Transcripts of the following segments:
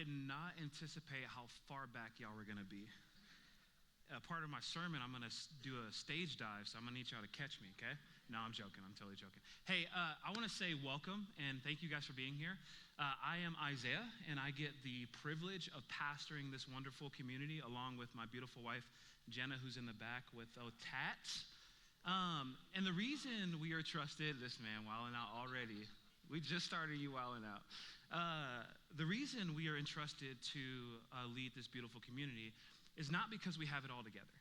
did not anticipate how far back y'all were going to be. Part of my sermon, I'm going to do a stage dive, so I'm going to need y'all to catch me, okay? No, I'm joking. I'm totally joking. Hey, I want to say welcome, and thank you guys for being here. I am Isaiah, and I get the privilege of pastoring this wonderful community along with my beautiful wife, Jenna, who's in the back with tats. And the reason we are trusted, this man wilding out already. We just started you wilding out. The reason we are entrusted to lead this beautiful community is not because we have it all together.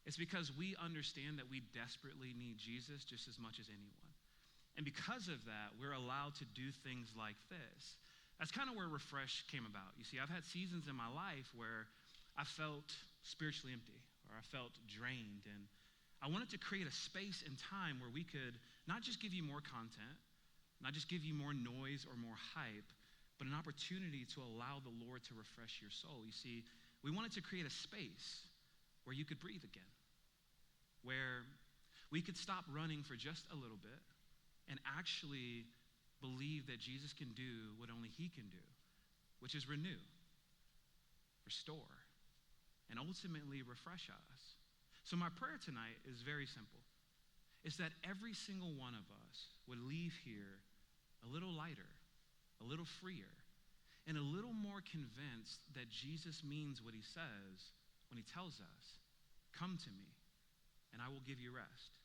It's because we understand that we desperately need Jesus just as much as anyone. And because of that, we're allowed to do things like this. That's kind of where Refresh came about. You see, I've had seasons in my life where I felt spiritually empty or I felt drained. And I wanted to create a space and time where we could not just give you more content, not just give you more noise or more hype, but an opportunity to allow the Lord to refresh your soul. You see, we wanted to create a space where you could breathe again, where we could stop running for just a little bit and actually believe that Jesus can do what only he can do, which is renew, restore, and ultimately refresh us. So my prayer tonight is very simple. It's that every single one of us would leave here a little lighter, a little freer, and a little more convinced that Jesus means what he says when he tells us, come to me, and I will give you rest.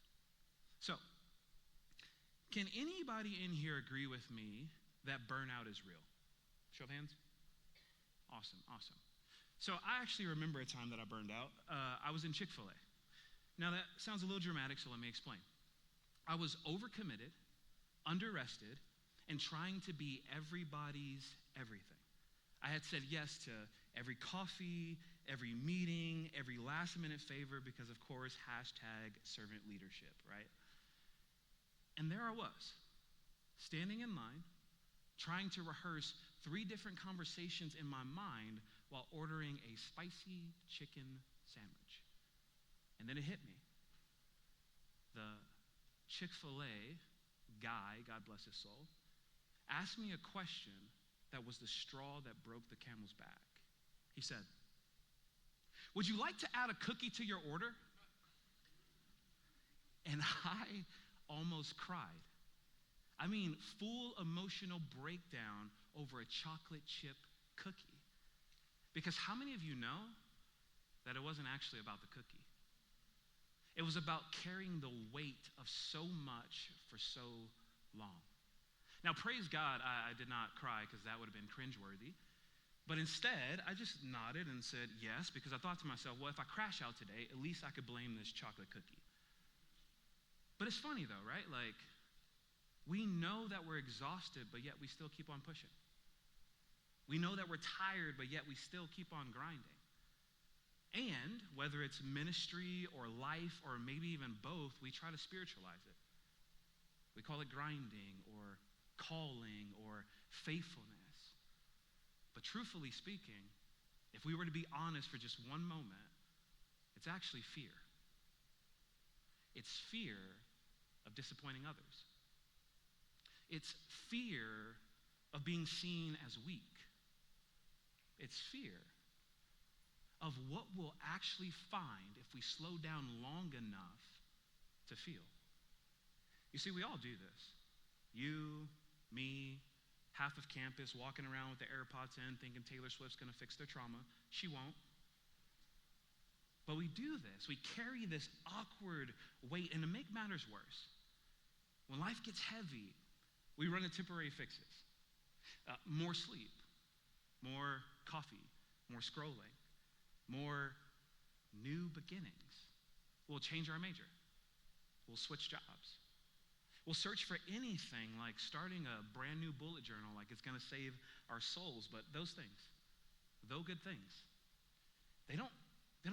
So, can anybody in here agree with me that burnout is real? Show of hands. Awesome. So I actually remember a time that I burned out. I was in Chick-fil-A. Now that sounds a little dramatic, so let me explain. I was overcommitted, under-rested, and trying to be everybody's everything. I had said yes to every coffee, every meeting, every last-minute favor because, of course, #servant leadership, right? And there I was, standing in line, trying to rehearse 3 different conversations in my mind while ordering a spicy chicken sandwich. And then it hit me. The Chick-fil-A guy, God bless his soul, asked me a question that was the straw that broke the camel's back. He said, would you like to add a cookie to your order? And I almost cried. I mean, full emotional breakdown over a chocolate chip cookie. Because how many of you know that it wasn't actually about the cookie? It was about carrying the weight of so much for so long. Now, praise God, I did not cry because that would have been cringeworthy. But instead, I just nodded and said yes, because I thought to myself, well, if I crash out today, at least I could blame this chocolate cookie. But it's funny though, right? Like, we know that we're exhausted, but yet we still keep on pushing. We know that we're tired, but yet we still keep on grinding. And whether it's ministry or life or maybe even both, we try to spiritualize it. We call it grinding or calling or faithfulness. But truthfully speaking, if we were to be honest for just one moment, it's actually fear. It's fear of disappointing others. It's fear of being seen as weak. It's fear of what we'll actually find if we slow down long enough to feel. You see, we all do this. You, me, half of campus walking around with the AirPods in thinking Taylor Swift's gonna fix their trauma. She won't. But we do this. We carry this awkward weight. And to make matters worse, when life gets heavy, we run to temporary fixes. More sleep, more coffee, more scrolling, more new beginnings. We'll change our major. We'll switch jobs. We'll search for anything like starting a brand new bullet journal like it's gonna save our souls. But those things, though good things, they don't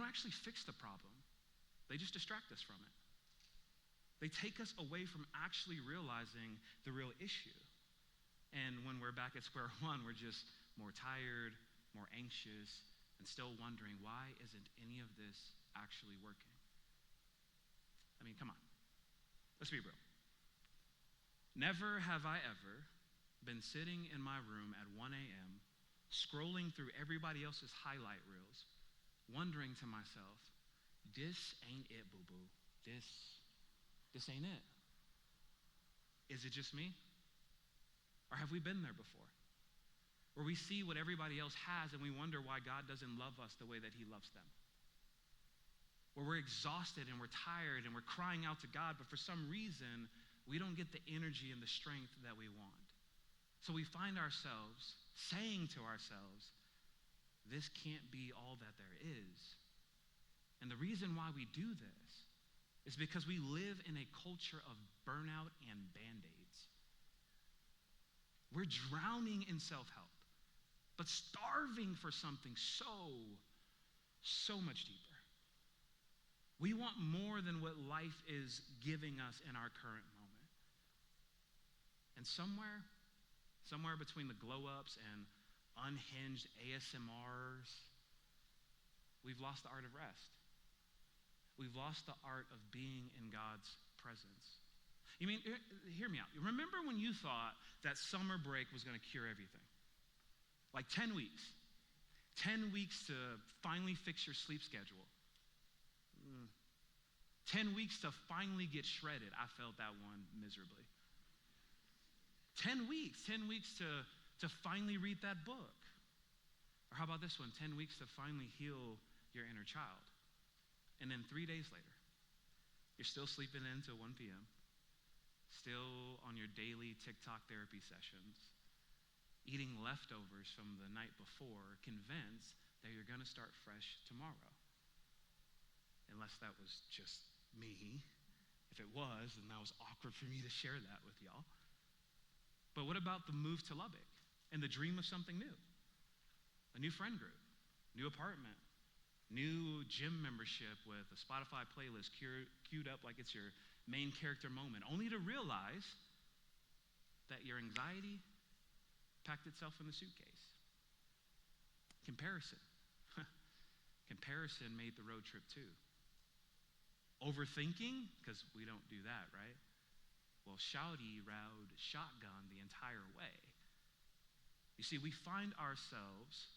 actually fix the problem. They just distract us from it. They take us away from actually realizing the real issue. And when we're back at square one, we're just more tired, more anxious, and still wondering, why isn't any of this actually working? I mean, come on. Let's be real. Never have I ever been sitting in my room at 1 a.m. scrolling through everybody else's highlight reels, wondering to myself, this ain't it, boo-boo. This ain't it. Is it just me? Or have we been there before? Where we see what everybody else has and we wonder why God doesn't love us the way that he loves them. Where we're exhausted and we're tired and we're crying out to God, but for some reason, we don't get the energy and the strength that we want. So we find ourselves saying to ourselves, this can't be all that there is. And the reason why we do this is because we live in a culture of burnout and Band-Aids. We're drowning in self-help, but starving for something so much deeper. We want more than what life is giving us in our current moment. And somewhere between the glow-ups and unhinged ASMRs, we've lost the art of rest. We've lost the art of being in God's presence. You mean, hear me out. Remember when you thought that summer break was going to cure everything? Like 10 weeks. 10 weeks to finally fix your sleep schedule. 10 weeks to finally get shredded. I felt that one miserably. 10 weeks to finally read that book. Or how about this one? 10 weeks to finally heal your inner child. And then 3 days later, you're still sleeping in till 1 p.m., still on your daily TikTok therapy sessions, eating leftovers from the night before, convinced that you're going to start fresh tomorrow. Unless that was just me. If it was, then that was awkward for me to share that with y'all. But what about the move to Lubbock and the dream of something new? A new friend group, new apartment, new gym membership with a Spotify playlist queued up like it's your main character moment, only to realize that your anxiety packed itself in the suitcase. Comparison. Comparison made the road trip too. Overthinking, because we don't do that, right? Well, shouty rode shotgun the entire way. You see, we find ourselves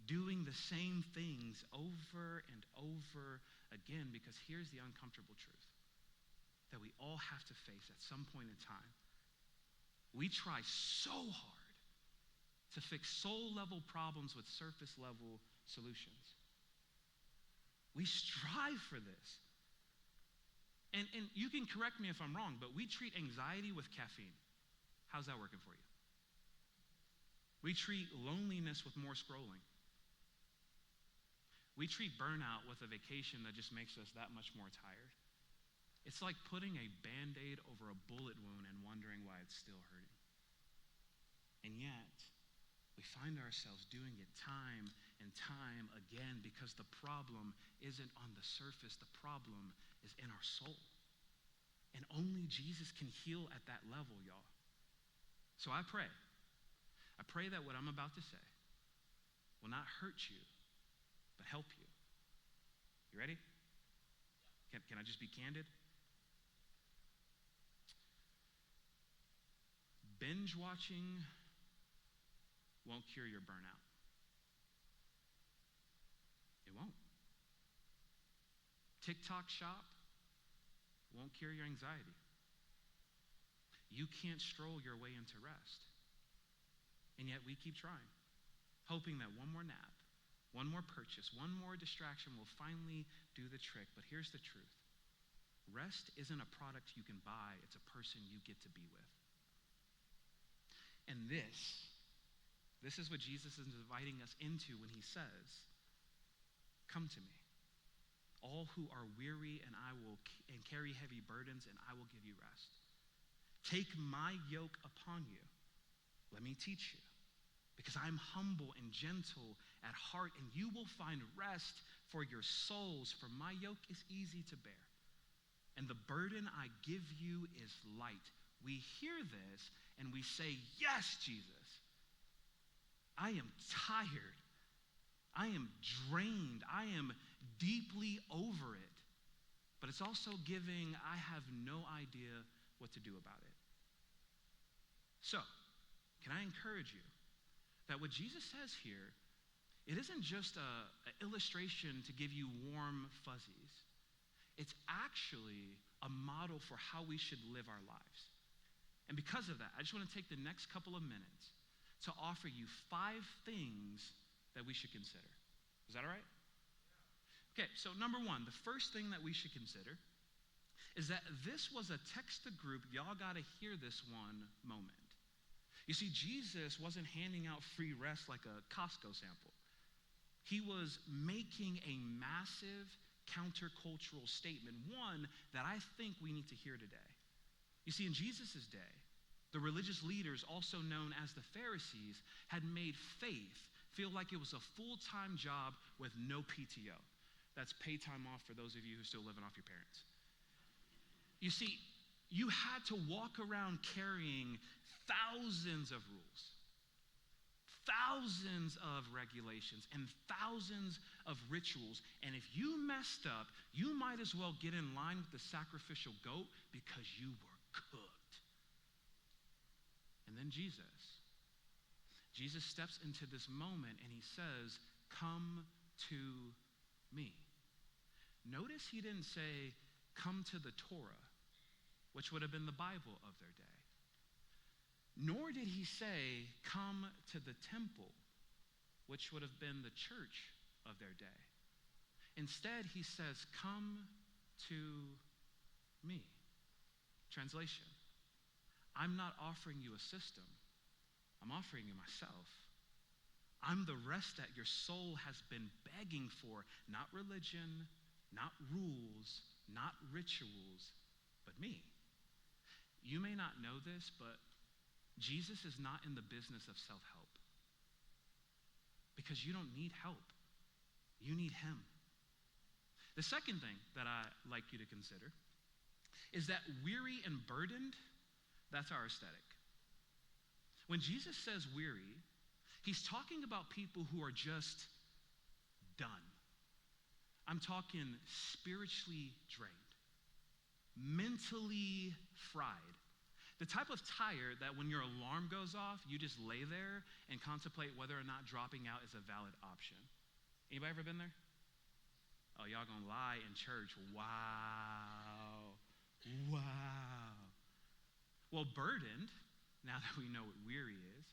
doing the same things over and over again because here's the uncomfortable truth that we all have to face at some point in time. We try so hard to fix soul-level problems with surface-level solutions. We strive for this. And you can correct me if I'm wrong, but we treat anxiety with caffeine. How's that working for you? We treat loneliness with more scrolling. We treat burnout with a vacation that just makes us that much more tired. It's like putting a Band-Aid over a bullet wound and wondering why it's still hurting. And yet, we find ourselves doing it time and time again because the problem isn't on the surface. The problem is in our soul. And only Jesus can heal at that level, y'all. So I pray that what I'm about to say will not hurt you, but help you. You ready? Can I just be candid? Binge watching won't cure your burnout. It won't. TikTok shop won't cure your anxiety. You can't stroll your way into rest. And yet we keep trying, hoping that one more nap, one more purchase, one more distraction will finally do the trick. But here's the truth. Rest isn't a product you can buy. It's a person you get to be with. And this is what Jesus is inviting us into when he says, come to me, all who are weary and carry heavy burdens, and I will give you rest. Take my yoke upon you. Let me teach you, because I'm humble and gentle at heart, and you will find rest for your souls, for my yoke is easy to bear, and the burden I give you is light. We hear this, and we say, yes, Jesus. I am tired. I am drained. I am deeply over it. But it's also giving, I have no idea what to do about it. So, can I encourage you? that what Jesus says here, it isn't just an illustration to give you warm fuzzies. It's actually a model for how we should live our lives. And because of that, I just want to take the next couple of minutes to offer you 5 things that we should consider. Is that all right? Okay, so number 1, the first thing that we should consider is that this was a text-to-group, y'all got to hear this one moment. You see, Jesus wasn't handing out free rest like a Costco sample. He was making a massive countercultural statement, one that I think we need to hear today. You see, in Jesus' day, the religious leaders, also known as the Pharisees, had made faith feel like it was a full-time job with no PTO. That's pay time off for those of you who are still living off your parents. You see, you had to walk around carrying thousands of rules, thousands of regulations, and thousands of rituals. And if you messed up, you might as well get in line with the sacrificial goat because you were cooked. And then Jesus steps into this moment and he says, "Come to me." Notice he didn't say, "Come to the Torah," which would have been the Bible of their day. Nor did he say, "Come to the temple," which would have been the church of their day. Instead, he says, "Come to me." Translation: I'm not offering you a system. I'm offering you myself. I'm the rest that your soul has been begging for. Not religion, not rules, not rituals, but me. You may not know this, but Jesus is not in the business of self-help. Because you don't need help. You need him. The second thing that I'd like you to consider is that weary and burdened, that's our aesthetic. When Jesus says weary, he's talking about people who are just done. I'm talking spiritually drained, mentally fried. The type of tired that when your alarm goes off, you just lay there and contemplate whether or not dropping out is a valid option. Anybody ever been there? Oh, y'all gonna lie in church. Wow. Well, burdened, now that we know what weary is,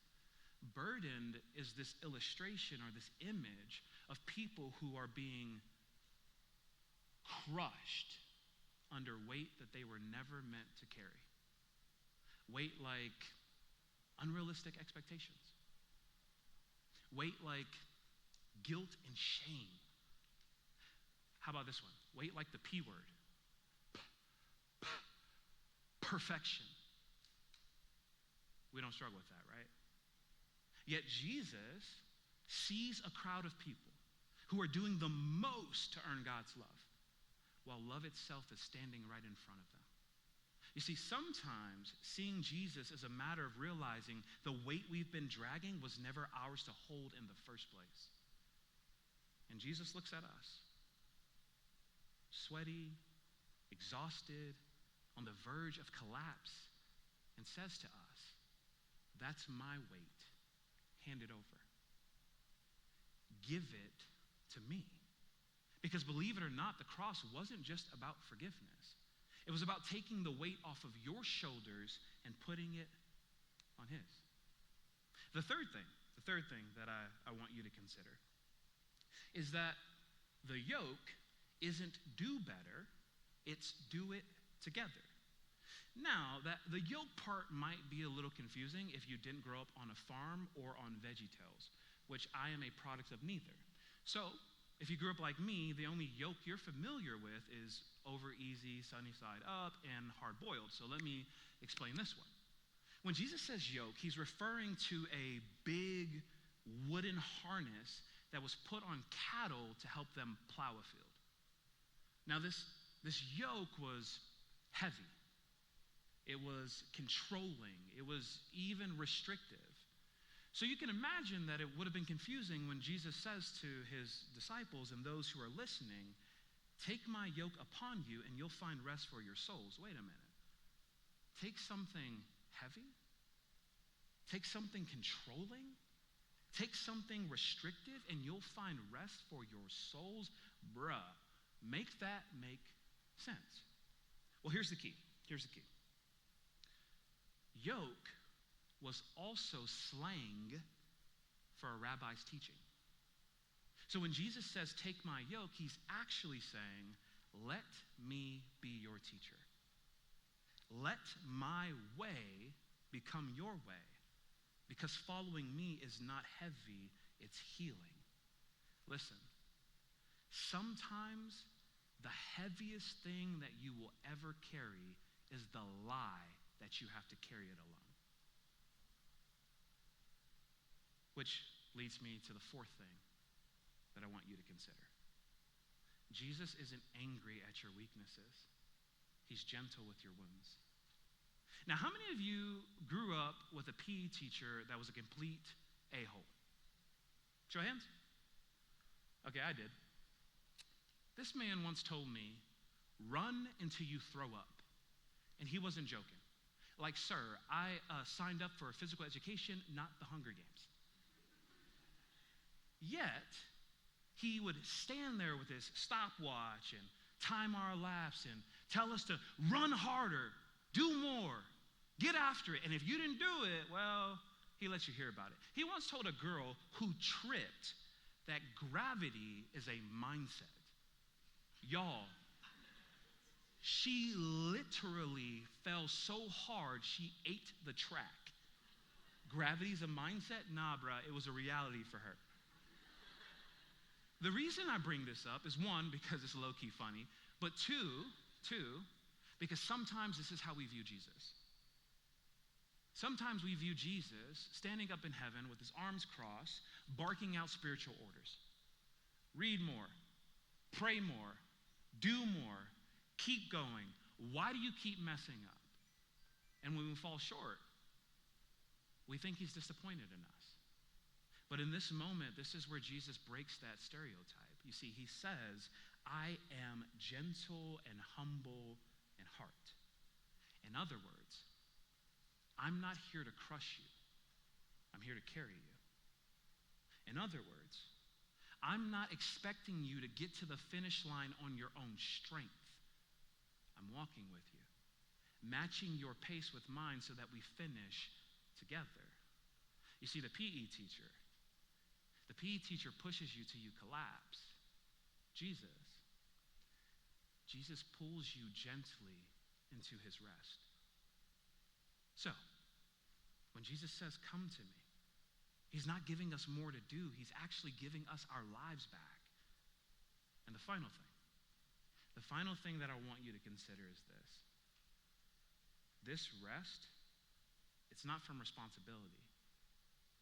burdened is this illustration or this image of people who are being crushed under weight that they were never meant to carry. Weight like unrealistic expectations. Weight like guilt and shame. How about this one? Weight like the P word. Perfection. We don't struggle with that, right? Yet Jesus sees a crowd of people who are doing the most to earn God's love, while love itself is standing right in front of them. You see, sometimes seeing Jesus is a matter of realizing the weight we've been dragging was never ours to hold in the first place. And Jesus looks at us, sweaty, exhausted, on the verge of collapse, and says to us, "That's my weight. Hand it over. Give it to me." Because believe it or not, the cross wasn't just about forgiveness. It was about taking the weight off of your shoulders and putting it on his. The third thing that I want you to consider is that the yoke isn't do better, it's do it together. Now, that the yoke part might be a little confusing if you didn't grow up on a farm or on VeggieTales, which I am a product of neither. So, if you grew up like me, the only yoke you're familiar with is over easy, sunny side up, and hard boiled. So let me explain this one. When Jesus says yoke, he's referring to a big wooden harness that was put on cattle to help them plow a field. Now this yoke was heavy. It was controlling. It was even restrictive. So you can imagine that it would have been confusing when Jesus says to his disciples and those who are listening, "Take my yoke upon you and you'll find rest for your souls." Wait a minute. Take something heavy? Take something controlling? Take something restrictive and you'll find rest for your souls. Bruh, make that make sense. Well, here's the key. Yoke was also slang for a rabbi's teaching. So when Jesus says, take my yoke, he's actually saying, let me be your teacher. Let my way become your way, because following me is not heavy, it's healing. Listen, sometimes the heaviest thing that you will ever carry is the lie that you have to carry it alone. Which leads me to the fourth thing that I want you to consider. Jesus isn't angry at your weaknesses. He's gentle with your wounds. Now, how many of you grew up with a PE teacher that was a complete a-hole? Show of hands. Okay, I did. This man once told me, run until you throw up. And he wasn't joking. Like, sir, I signed up for physical education, not the Hunger Games. Yet, he would stand there with his stopwatch and time our laps and tell us to run harder, do more, get after it. And if you didn't do it, well, he lets you hear about it. He once told a girl who tripped that gravity is a mindset. Y'all, she literally fell so hard she ate the track. Gravity's a mindset? Nah, bruh, it was a reality for her. The reason I bring this up is one, because it's low-key funny, but two, because sometimes this is how we view Jesus. Sometimes we view Jesus standing up in heaven with his arms crossed, barking out spiritual orders. Read more, pray more, do more, keep going. Why do you keep messing up? And when we fall short, we think he's disappointed in us. But in this moment, this is where Jesus breaks that stereotype. You see, he says, I am gentle and humble in heart. In other words, I'm not here to crush you. I'm here to carry you. In other words, I'm not expecting you to get to the finish line on your own strength. I'm walking with you, matching your pace with mine so that we finish together. You see, the PE teacher pushes you till you collapse. Jesus pulls you gently into his rest. So, when Jesus says, come to me, he's not giving us more to do. He's actually giving us our lives back. And the final thing that I want you to consider is this. This rest, it's not from responsibility.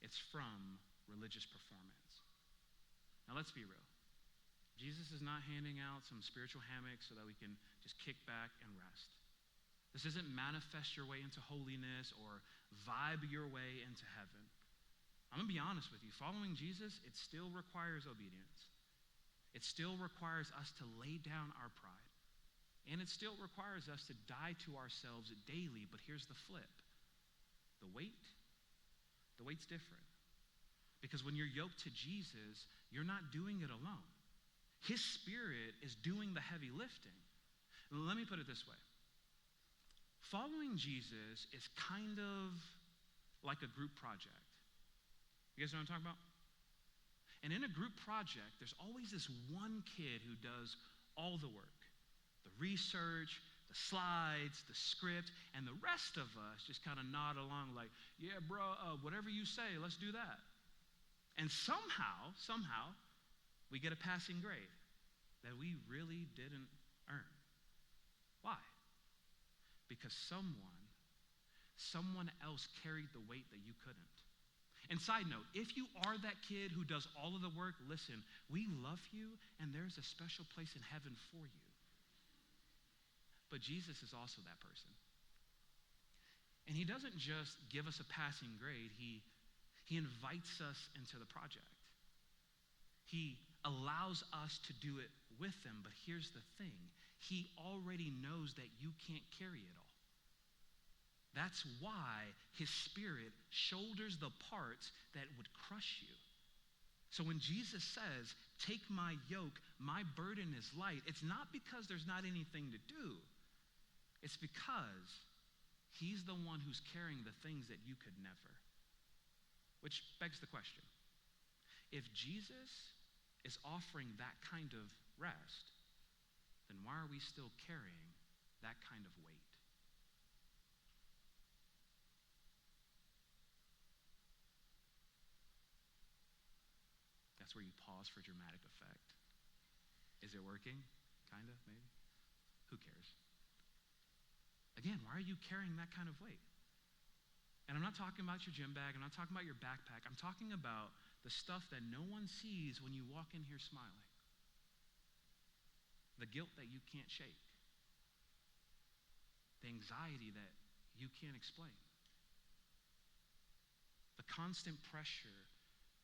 It's from religious performance. Now let's be real. Jesus is not handing out some spiritual hammock so that we can just kick back and rest. This isn't manifest your way into holiness or vibe your way into heaven. I'm going to be honest with you. Following Jesus, it still requires obedience. It still requires us to lay down our pride. And it still requires us to die to ourselves daily. But here's the flip. The weight's different. Because when you're yoked to Jesus, you're not doing it alone. His Spirit is doing the heavy lifting. Let me put it this way. Following Jesus is kind of like a group project. You guys know what I'm talking about? And in a group project, there's always this one kid who does all the work. The research, the slides, the script, and the rest of us just kind of nod along like, yeah, bro, whatever you say, let's do that. And somehow, we get a passing grade that we really didn't earn. Why? Because someone else carried the weight that you couldn't. And side note, if you are that kid who does all of the work, listen, we love you, and there's a special place in heaven for you. But Jesus is also that person. And he doesn't just give us a passing grade, he invites us into the project. He allows us to do it with him, but here's the thing. He already knows that you can't carry it all. That's why his Spirit shoulders the parts that would crush you. So when Jesus says, take my yoke, my burden is light, it's not because there's not anything to do. It's because he's the one who's carrying the things that you could never. Which begs the question, if Jesus is offering that kind of rest, then why are we still carrying that kind of weight? That's where you pause for dramatic effect. Is it working? Kind of, maybe? Who cares? Again, why are you carrying that kind of weight? And I'm not talking about your gym bag. I'm not talking about your backpack. I'm talking about the stuff that no one sees when you walk in here smiling. The guilt that you can't shake. The anxiety that you can't explain. The constant pressure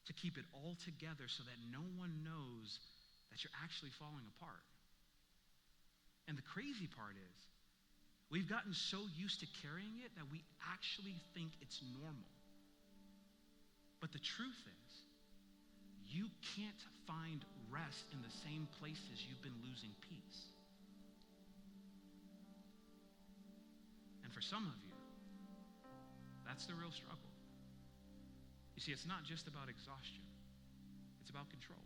to keep it all together so that no one knows that you're actually falling apart. And the crazy part is, we've gotten so used to carrying it that we actually think it's normal. But the truth is, you can't find rest in the same places you've been losing peace. And for some of you, that's the real struggle. You see, it's not just about exhaustion. It's about control.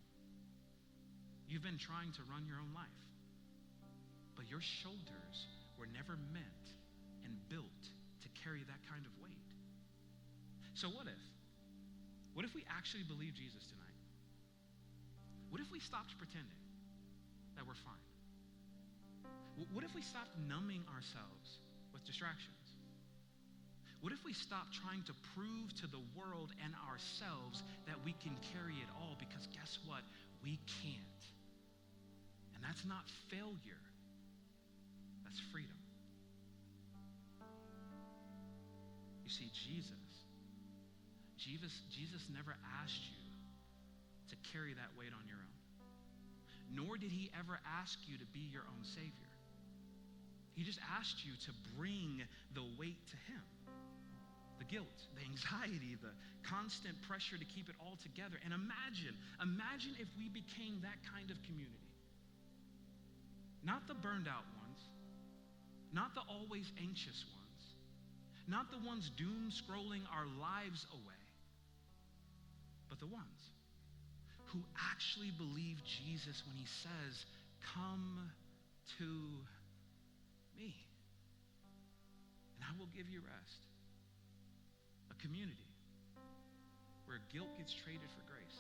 You've been trying to run your own life, but your shoulders were never meant and built to carry that kind of weight. So what if we actually believe Jesus tonight? What if we stopped pretending that we're fine? What if we stopped numbing ourselves with distractions? What if we stopped trying to prove to the world and ourselves that we can carry it all? Because guess what? We can't. And that's not failure. That's freedom. You see, Jesus never asked you to carry that weight on your own. Nor did he ever ask you to be your own savior. He just asked you to bring the weight to him. The guilt, the anxiety, the constant pressure to keep it all together. And imagine if we became that kind of community. Not the burned out ones, not the always anxious ones, not the ones doom scrolling our lives away, but the ones who actually believe Jesus when he says, come to me, and I will give you rest. A community where guilt gets traded for grace,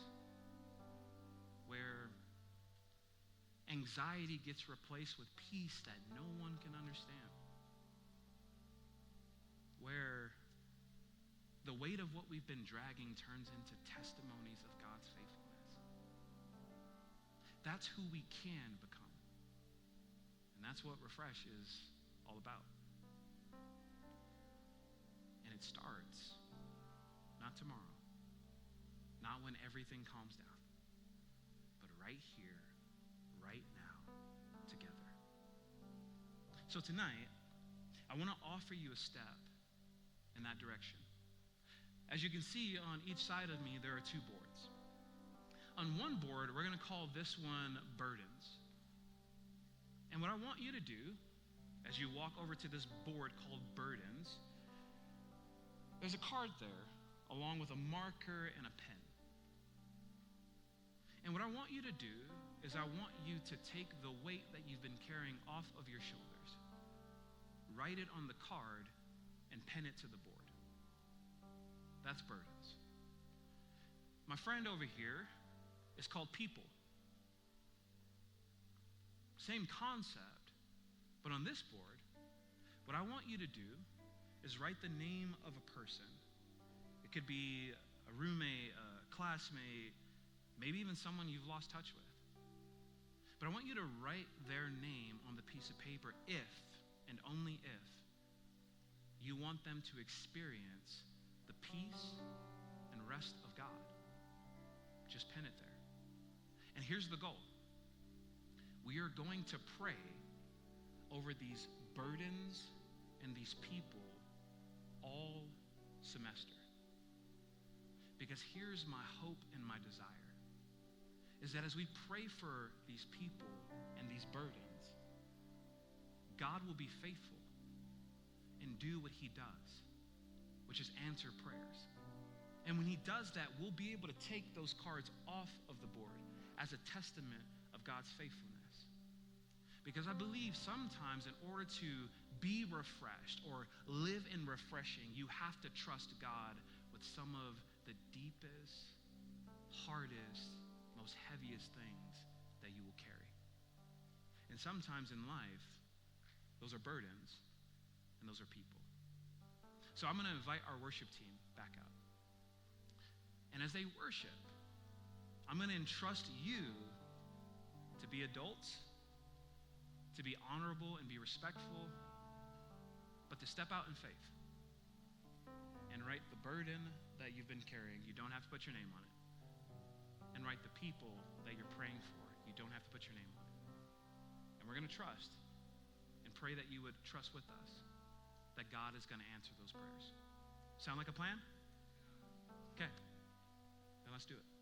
where anxiety gets replaced with peace that no one can understand, where the weight of what we've been dragging turns into testimonies of God's faithfulness. That's who we can become. And that's what Refresh is all about. And it starts not tomorrow, not when everything calms down, but right here, right now, together. So tonight, I want to offer you a step in that direction. As you can see on each side of me, there are two boards. On one board, we're going to call this one Burdens. And what I want you to do, as you walk over to this board called Burdens, there's a card there, along with a marker and a pen. And what I want you to do is I want you to take the weight that you've been carrying off of your shoulders, write it on the card, and pen it to the board. That's Burdens. My friend over here is called People. Same concept, but on this board, what I want you to do is write the name of a person. It could be a roommate, a classmate, maybe even someone you've lost touch with. But I want you to write their name on the piece of paper if, and only if, you want them to experience the peace and rest of God. Just pen it there. And here's the goal. We are going to pray over these burdens and these people semester. Because here's my hope and my desire, is that as we pray for these people and these burdens, God will be faithful and do what he does, which is answer prayers. And when he does that, we'll be able to take those cards off of the board as a testament of God's faithfulness. Because I believe sometimes in order to be refreshed or live in refreshing, you have to trust God with some of the deepest, hardest, most heaviest things that you will carry. And sometimes in life, those are burdens and those are people. So I'm going to invite our worship team back up. And as they worship, I'm going to entrust you to be adults, to be honorable and be respectful, but to step out in faith and write the burden that you've been carrying. You don't have to put your name on it. And write the people that you're praying for. You don't have to put your name on it. And we're going to trust and pray that you would trust with us that God is going to answer those prayers. Sound like a plan? Okay. Then let's do it.